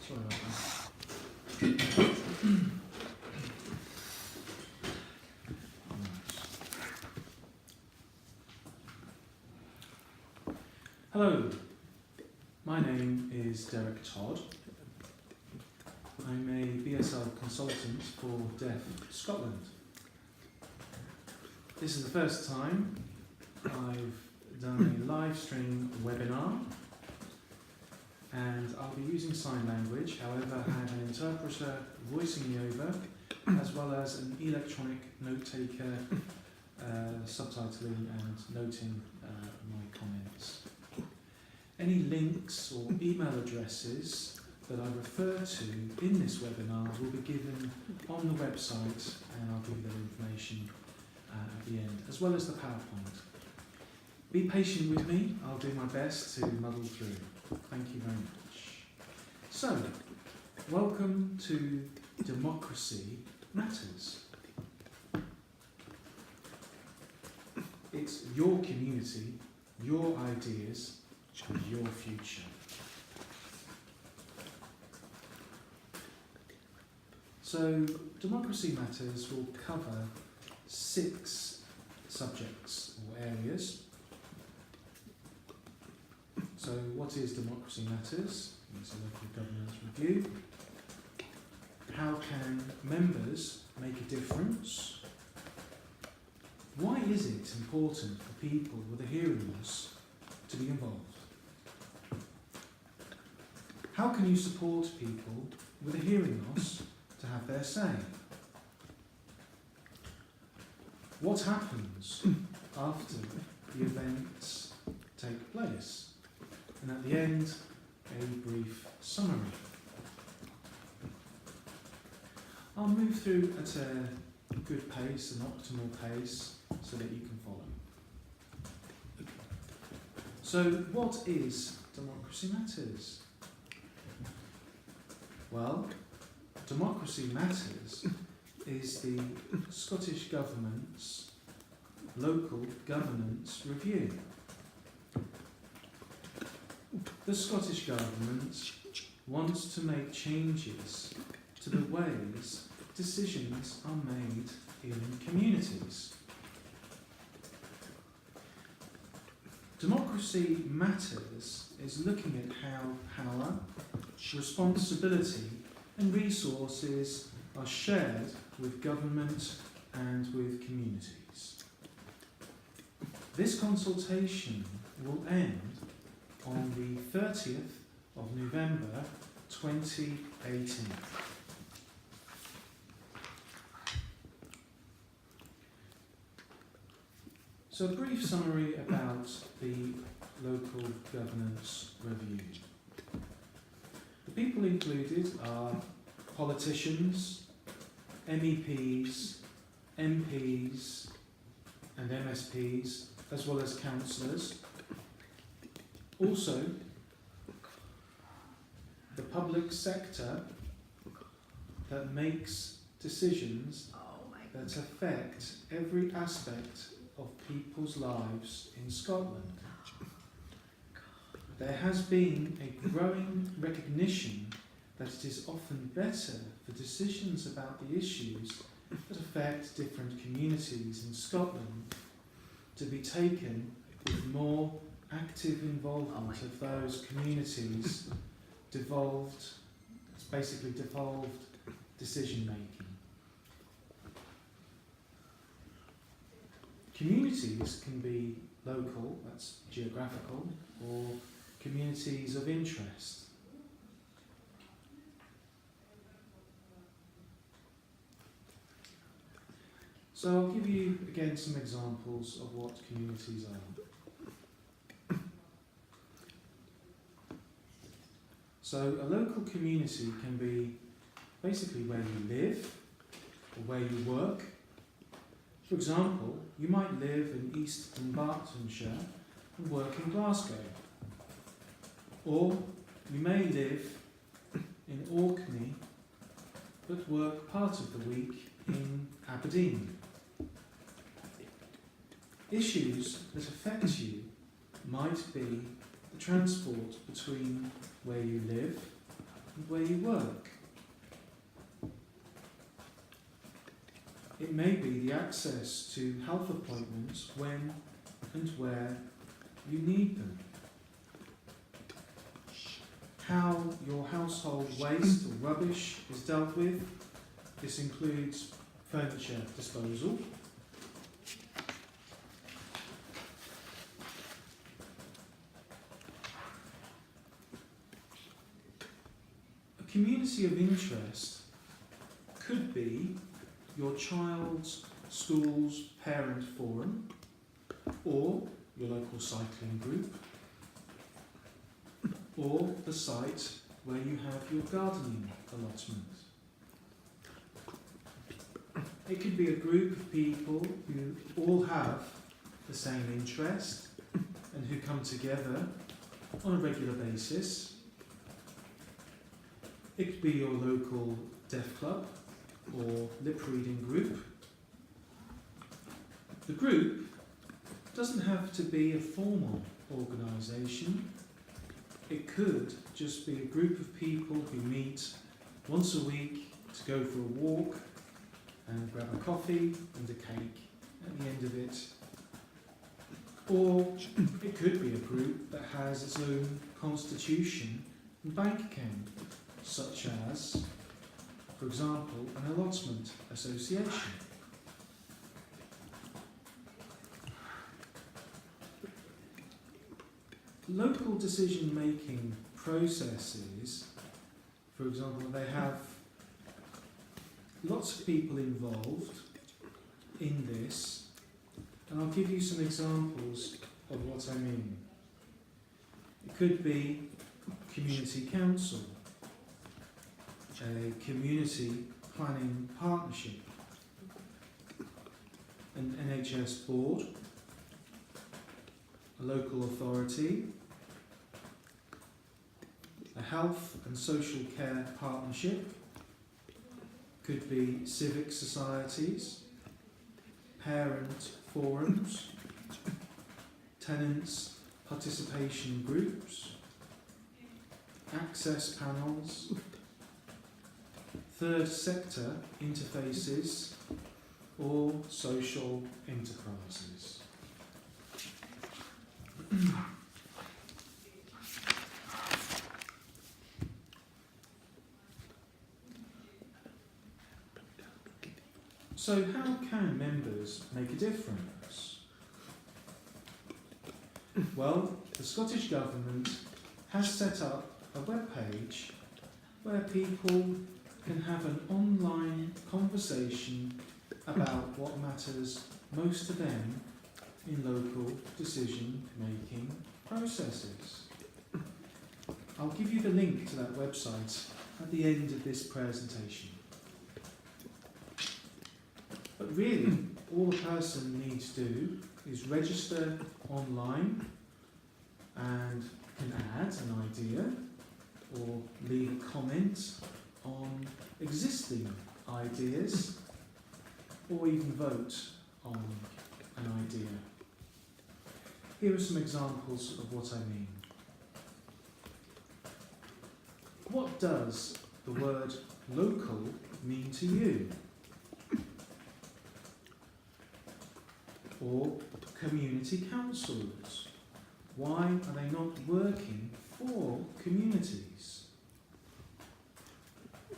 Sorry about that. Hello, my name is Derek Todd. I'm a BSL consultant for Deaf Scotland. This is the first time I've done a live stream webinar, and I'll be using sign language. However, I have an interpreter voicing me over, as well as an electronic note taker subtitling and noting my comments. Any links or email addresses that I refer to in this webinar will be given on the website, and I'll give that information at the end, as well as the PowerPoint. Be patient with me, I'll do my best to muddle through. Thank you very much. So, welcome to Democracy Matters. It's your community, your ideas, and your future. So, Democracy Matters will cover 6 subjects or areas. So, what is Democracy Matters? It's a local governance review. How can members make a difference? Why is it important for people with a hearing loss to be involved? How can you support people with a hearing loss to have their say? What happens after the events take place? And at the end, a brief summary. I'll move through at a good pace, an optimal pace, so that you can follow. So, what is Democracy Matters? Well, Democracy Matters is the Scottish Government's local governance review. The Scottish Government wants to make changes to the ways decisions are made in communities. Democracy Matters is looking at how power, responsibility and resources are shared with government and with communities. This consultation will end on the 30th of November 2018. So a brief summary about the local governance review. The people included are politicians, MEPs, MPs and MSPs, as well as councillors. Also, the public sector that makes decisions that affect every aspect of people's lives in Scotland. There has been a growing recognition that it is often better for decisions about the issues that affect different communities in Scotland to be taken with more active involvement of those communities, devolved decision making. Communities can be local, that's geographical, or communities of interest. So I'll give you again some examples of what communities are. So a local community can be basically where you live or where you work. For example, you might live in East Dunbartonshire and work in Glasgow. Or you may live in Orkney but work part of the week in Aberdeen. Issues that affect you might be the transport between where you live and where you work. It may be the access to health appointments when and where you need them. How your household waste or rubbish is dealt with. This includes furniture disposal, a community of interest could be your child's school's parent forum or your local cycling group or the site where you have your gardening allotment. It could be a group of people who all have the same interest and who come together on a regular basis. It could be your local deaf club or lip reading group. The group doesn't have to be a formal organisation. It could just be a group of people who meet once a week to go for a walk and grab a coffee and a cake at the end of it. Or it could be a group that has its own constitution and bank account, such as, for example, an allotment association. Local decision-making processes, for example, they have lots of people involved in this, and I'll give you some examples of what I mean. It could be community council, a community planning partnership, an NHS board, a local authority, a health and social care partnership, could be civic societies, parent forums, tenants participation groups, access panels, third sector interfaces, or social enterprises. So how can members make a difference? Well, the Scottish Government has set up a webpage where people can have an online conversation about what matters most to them in local decision-making processes. I'll give you the link to that website at the end of this presentation. But really, all a person needs to do is register online and can add an idea or leave a comment on existing ideas or even vote on an idea. Here are some examples of what I mean. What does the word local mean to you? Or community councils. Why are they not working for communities?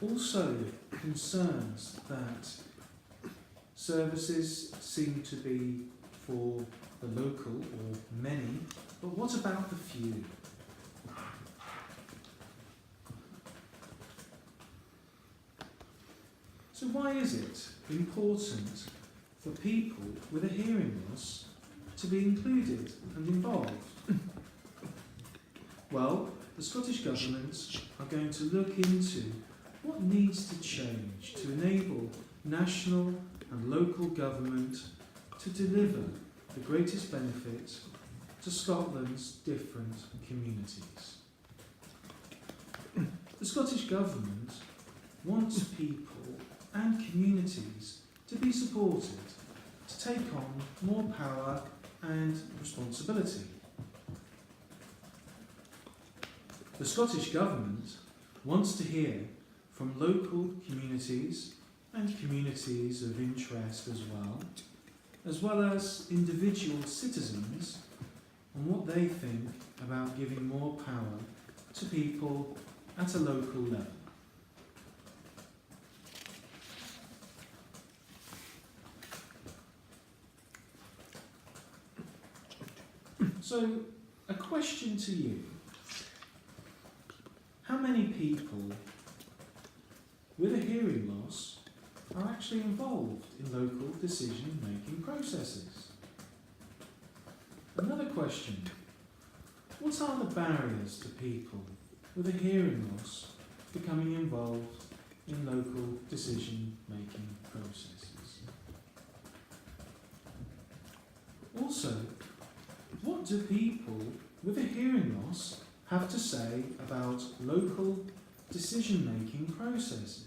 Also, concerns that services seem to be for the local or many, but what about the few? So why is it important for people with a hearing loss to be included and involved? Well, the Scottish Government are going to look into what needs to change to enable national and local government to deliver the greatest benefit to Scotland's different communities. The Scottish Government wants people and communities to be supported to take on more power and responsibility. The Scottish Government wants to hear from local communities and communities of interest as well as individual citizens on what they think about giving more power to people at a local level. So, a question to you. How many people with a hearing loss are actually involved in local decision-making processes? Another question. What are the barriers to people with a hearing loss becoming involved in local decision-making processes? Also, what do people with a hearing loss have to say about local decision-making processes?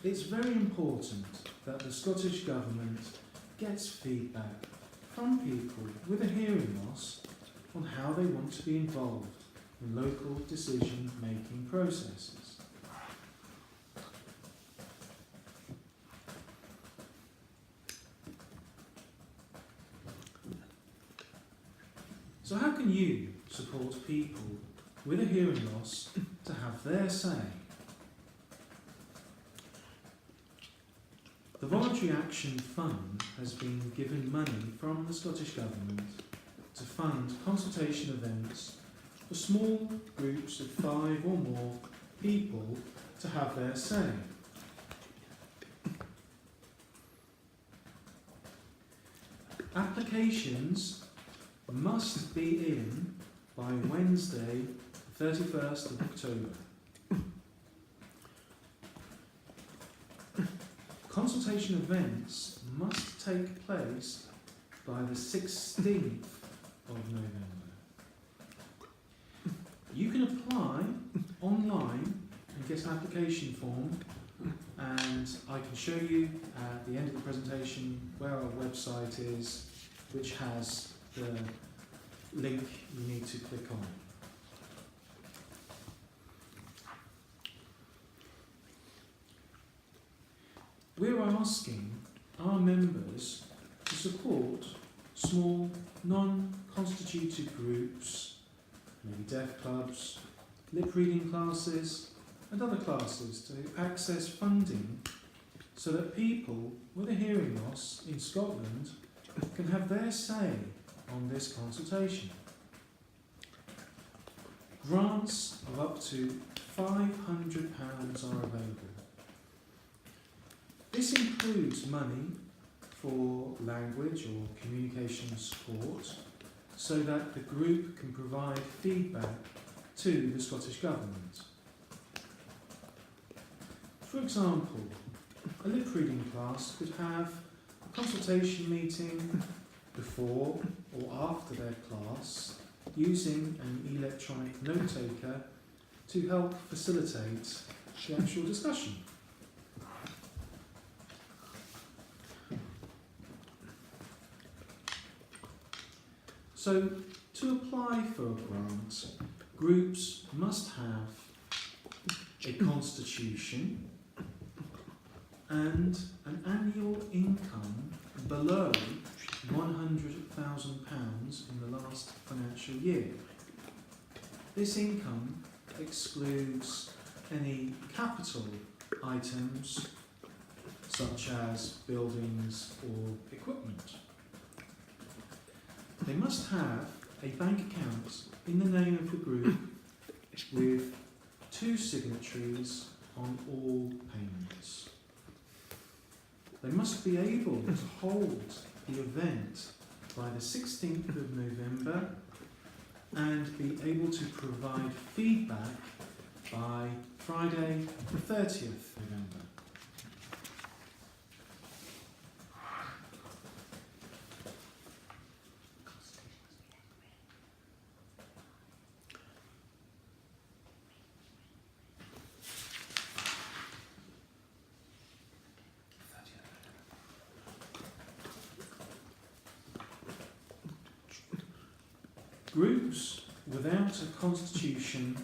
It's very important that the Scottish Government gets feedback from people with a hearing loss on how they want to be involved in local decision-making processes. So how can you support people with a hearing loss to have their say? The Voluntary Action Fund has been given money from the Scottish Government to fund consultation events for small groups of 5 or more people to have their say. Applications must be in by Wednesday, 31st of October. Consultation events must take place by the 16th of November. You can apply online and get an application form, and I can show you at the end of the presentation where our website is, which has the link you need to click on. We're asking our members to support small, non-constituted groups, maybe deaf clubs, lip reading classes, and other classes to access funding so that people with a hearing loss in Scotland can have their say on this consultation. Grants of up to £500 are available. This includes money for language or communication support so that the group can provide feedback to the Scottish Government. For example, a lip reading class could have a consultation meeting before or after their class using an electronic note taker to help facilitate the actual discussion. So, to apply for a grant, groups must have a constitution and an annual income below £100,000 in the last financial year. This income excludes any capital items such as buildings or equipment. They must have a bank account in the name of the group with 2 signatories on all payments. They must be able to hold the event by the 16th of November and be able to provide feedback by Friday, the 30th of November. Groups without a constitution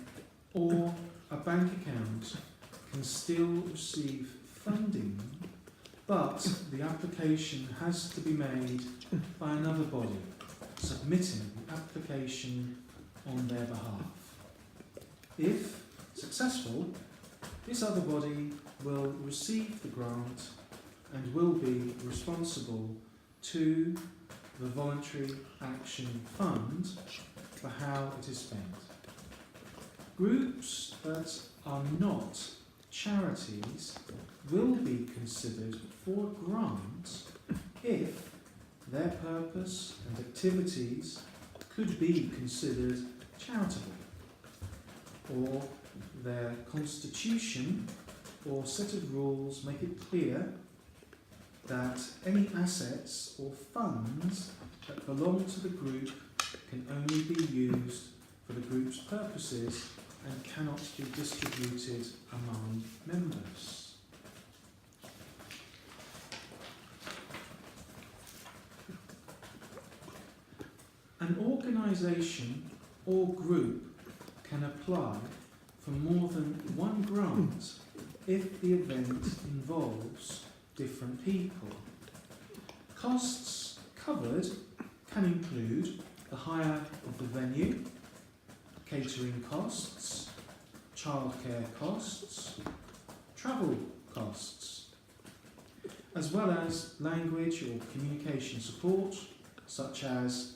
or a bank account can still receive funding, but the application has to be made by another body submitting the application on their behalf. If successful, this other body will receive the grant and will be responsible to the Voluntary Action Fund for how it is spent. Groups that are not charities will be considered for a grant if their purpose and activities could be considered charitable, or their constitution or set of rules make it clear that any assets or funds that belong to the group can only be used for the group's purposes and cannot be distributed among members. An organisation or group can apply for more than one grant if the event involves different people. Costs covered can include the hire of the venue, catering costs, childcare costs, travel costs, as well as language or communication support such as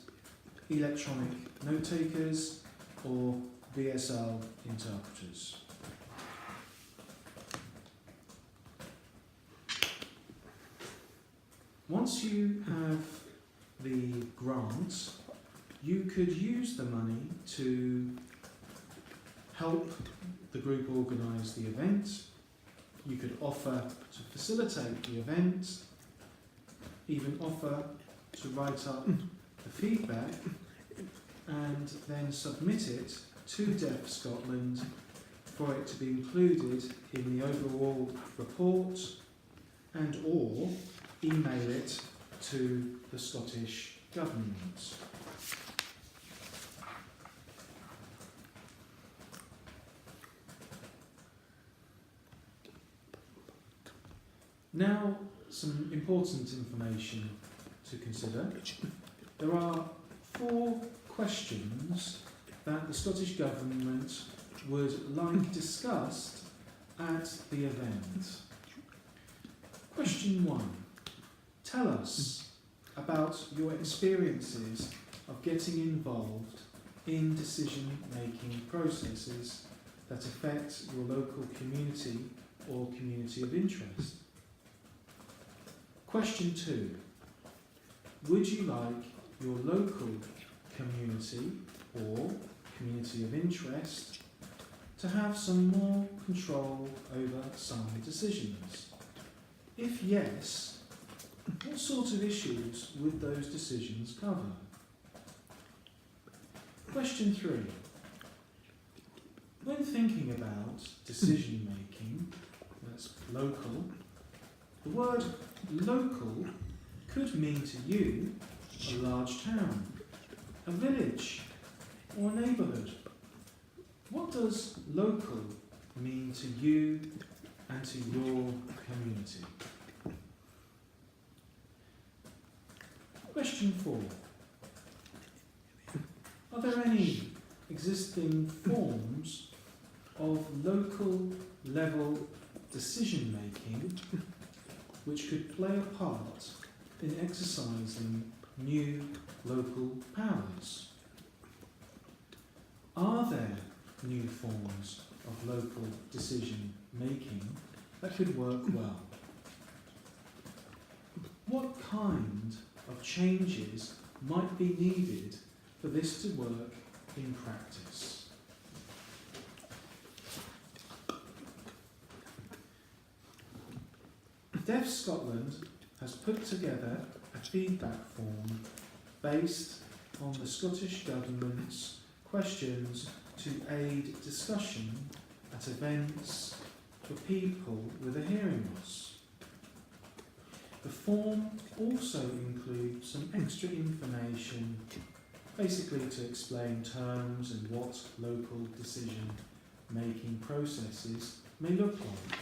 electronic note takers or BSL interpreters. Once you have the grant, you could use the money to help the group organise the event. You could offer to facilitate the event, even offer to write up the feedback and then submit it to Deaf Scotland for it to be included in the overall report and or email it to the Scottish Government. Now, some important information to consider. There are 4 questions that the Scottish Government would like discussed at the event. Question 1. Tell us about your experiences of getting involved in decision-making processes that affect your local community or community of interest. Question 2. Would you like your local community or community of interest to have some more control over some decisions? If yes, what sort of issues would those decisions cover? Question 3. When thinking about decision making, that's local, the word local could mean to you a large town, a village, or a neighbourhood. What does local mean to you and to your community? Question 4. Are there any existing forms of local level decision making which could play a part in exercising new local powers? Are there new forms of local decision making that could work well? What kind of changes might be needed for this to work in practice? Deaf Scotland has put together a feedback form based on the Scottish Government's questions to aid discussion at events for people with a hearing loss. The form also includes some extra information basically to explain terms and what local decision-making processes may look like.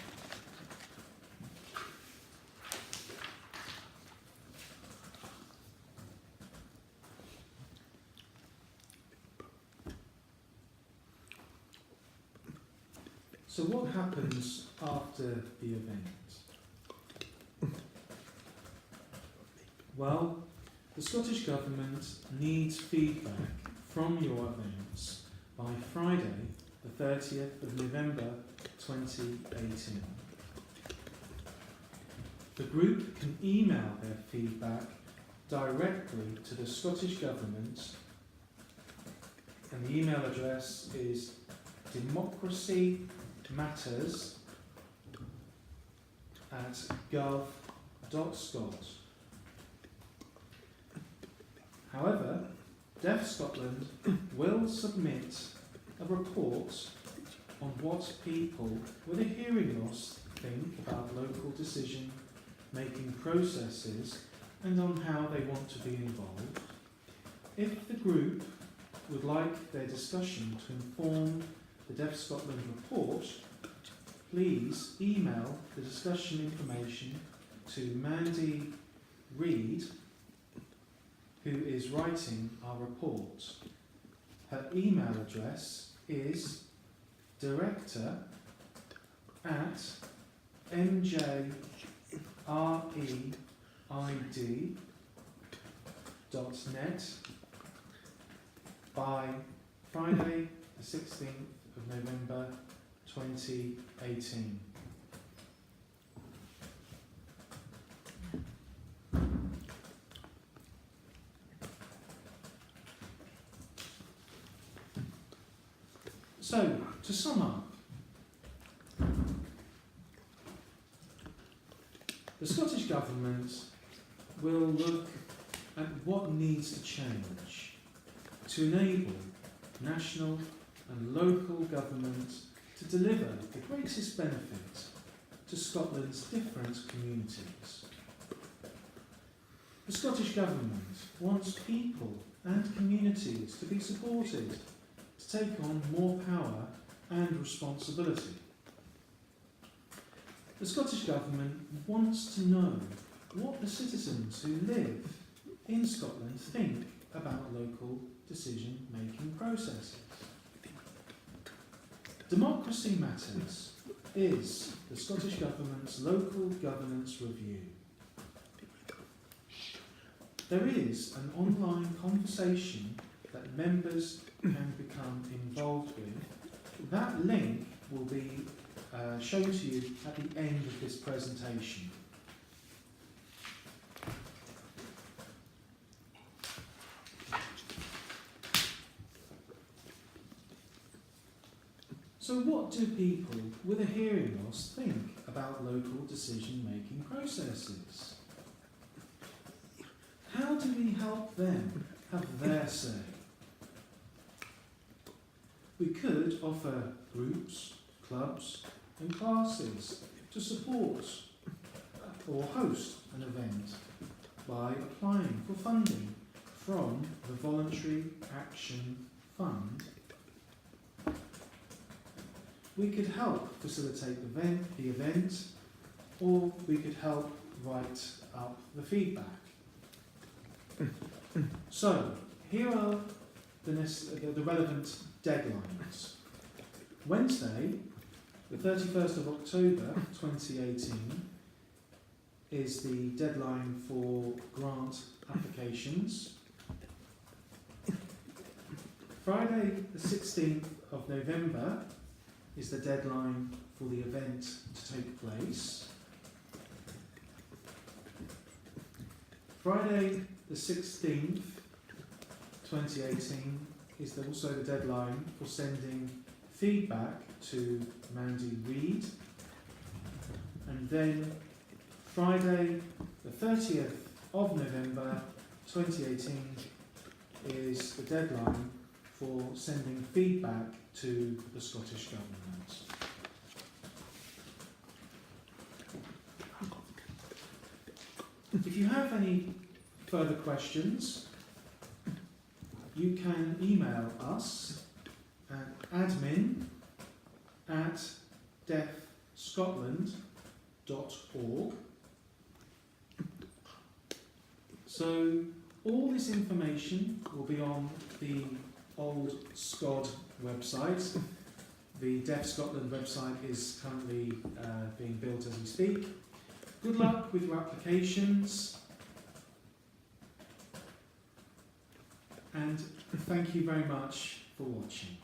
So what happens after the event? Well, the Scottish Government needs feedback from your events by Friday, the 30th of November 2018. The group can email their feedback directly to the Scottish Government, and the email address is democracymatters@gov.scot. However, Deaf Scotland will submit a report on what people with a hearing loss think about local decision-making processes and on how they want to be involved. If the group would like their discussion to inform the Deaf Scotland report, please email the discussion information to Mandy Reid, who is writing our report. Her email address is director@mjreid.net by Friday the 16th of November 2018. So, to sum up, the Scottish Government will look at what needs to change to enable national and local government to deliver the greatest benefit to Scotland's different communities. The Scottish Government wants people and communities to be supported to take on more power and responsibility. The Scottish Government wants to know what the citizens who live in Scotland think about local decision-making processes. Democracy Matters is the Scottish Government's local governance review. There is an online conversation that members can become involved with. That link will be shown to you at the end of this presentation. So what do people with a hearing loss think about local decision-making processes? How do we help them have their say? We could offer groups, clubs and classes to support or host an event by applying for funding from the Voluntary Action Fund. We could help facilitate the event, or we could help write up the feedback. So, here are the relevant deadlines. Wednesday, the 31st of October 2018, is the deadline for grant applications. Friday, the 16th of November, is the deadline for the event to take place. Friday the 16th, 2018 is also the deadline for sending feedback to Mandy Reid. And then Friday the 30th of November 2018 is the deadline for sending feedback to the Scottish Government. If you have any further questions, you can email us at admin@deafscotland.org. So all this information will be on the old SCOD website. The Deaf Scotland website is currently being built as we speak. Good luck with your applications, and thank you very much for watching.